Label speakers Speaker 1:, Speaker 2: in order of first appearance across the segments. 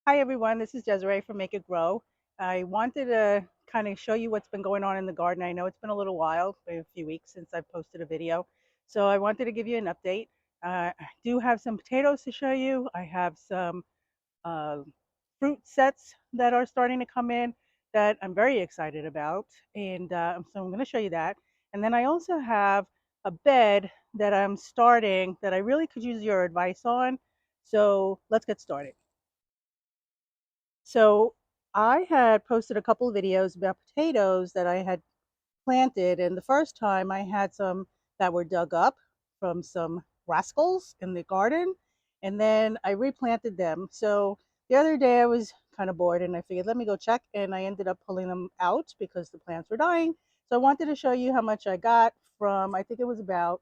Speaker 1: Hi everyone, this is Desiree from Make It Grow. I wanted to kind of show you what's been going on in the garden. I know it's been a little while, maybe a few weeks since I've posted a video. So I wanted to give you an update. I do have some potatoes to show you. I have some uh, fruit sets that are starting to come in that I'm very excited about. And so I'm going to show you that. And then I also have a bed that I'm starting that I really could use your advice on. So let's get started. So I had posted a couple of videos about potatoes that I had planted, and the first time I had some that were dug up from some rascals in the garden, and then I replanted them. So the other day I was kind of bored and I figured let me go check, and I ended up pulling them out because the plants were dying. So I wanted to show you how much I got from, I think it was about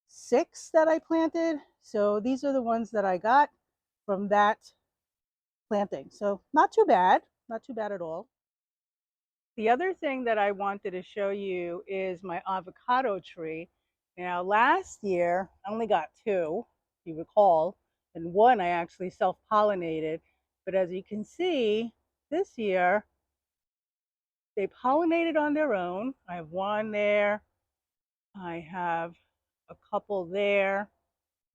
Speaker 1: 6 that I planted. So these are the ones that I got from that planting. So not too bad, not too bad at all. The other thing that I wanted to show you is my avocado tree. Now, last year I only got 2, if you recall, and one I actually self-pollinated. But as you can see, this year they pollinated on their own. I have one there, I have a couple there,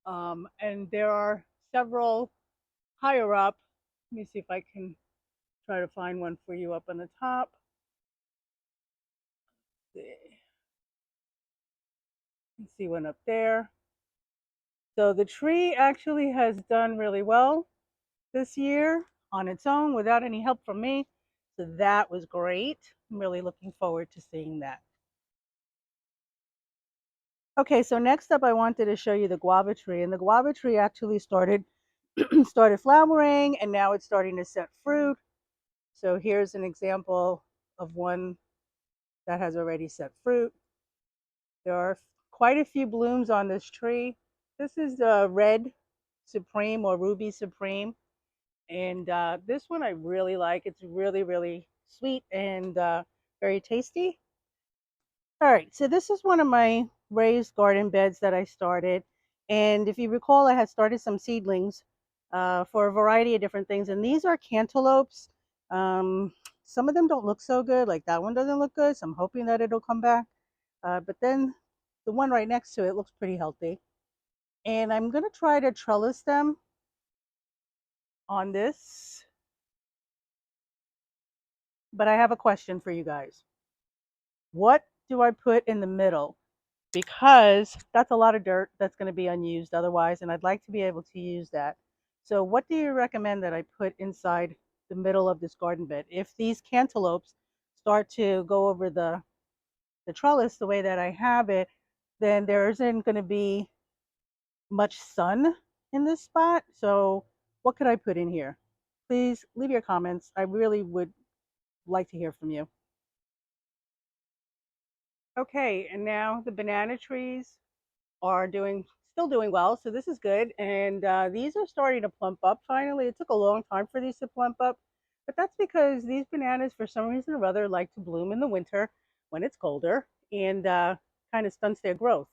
Speaker 1: and there are several higher up. Let me see if I can try to find one for you up on the top. You see one up there. So the tree actually has done really well this year on its own without any help from me. So that was great. I'm really looking forward to seeing that. Okay, so next up I wanted to show you the guava tree, and the guava tree actually started started flowering, and now it's starting to set fruit. So here's an example of one that has already set fruit. There are quite a few blooms on this tree. This is the red supreme or ruby supreme. And this one I really like. It's really, really sweet and very tasty. All right, so this is one of my raised garden beds that I started. And if you recall, I had started some seedlings for a variety of different things. And these are cantaloupes. Um, some of them don't look so good, like that one doesn't look good. So I'm hoping that it'll come back. But then the one right next to it looks pretty healthy. And I'm going to try to trellis them on this. But I have a question for you guys. What do I put in the middle? Because that's a lot of dirt that's going to be unused otherwise, and I'd like to be able to use that. So what do you recommend that I put inside the middle of this garden bed? If these cantaloupes start to go over the trellis the way that I have it, then there isn't going to be much sun in this spot. So what could I put in here? Please leave your comments. I really would like to hear from you. Okay, and now the banana trees are still doing well, so this is good. And these are starting to plump up finally. It took a long time for these to plump up, but that's because these bananas, for some reason or other, like to bloom in the winter when it's colder and kind of stunts their growth.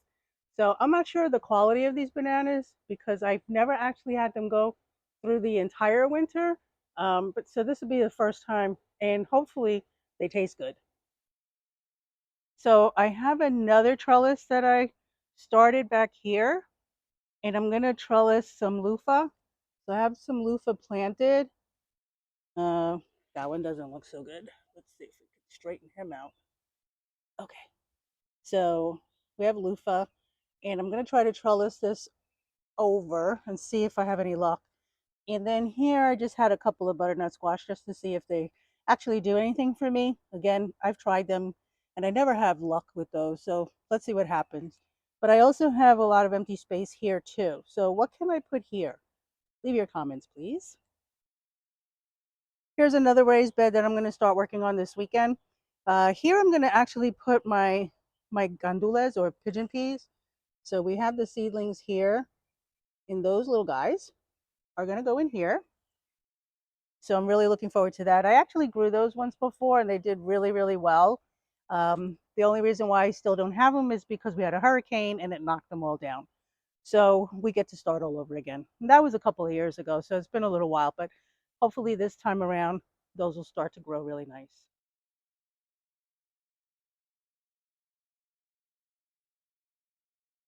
Speaker 1: So I'm not sure the quality of these bananas because I've never actually had them go through the entire winter. But so this will be the first time, and hopefully they taste good. So I have another trellis that I started back here, and I'm going to trellis some loofah. So I have some loofah planted. Uh, that one doesn't look so good. Let's see if we can straighten him out. Okay, so we have loofah, and I'm going to try to trellis this over and see if I have any luck. And then here I just had a couple of butternut squash just to see if they actually do anything for me. Again, I've tried them and I never have luck with those. So let's see what happens. But I also have a lot of empty space here too. So what can I put here? Leave your comments, please. Here's another raised bed that I'm going to start working on this weekend. Here I'm going to actually put my gandules or pigeon peas. So we have the seedlings here, and those little guys are going to go in here. So I'm really looking forward to that. I actually grew those ones before and they did really, really well. The only reason why I still don't have them is because we had a hurricane and it knocked them all down. So we get to start all over again. And that was a couple of years ago, so it's been a little while, but hopefully this time around, those will start to grow really nice.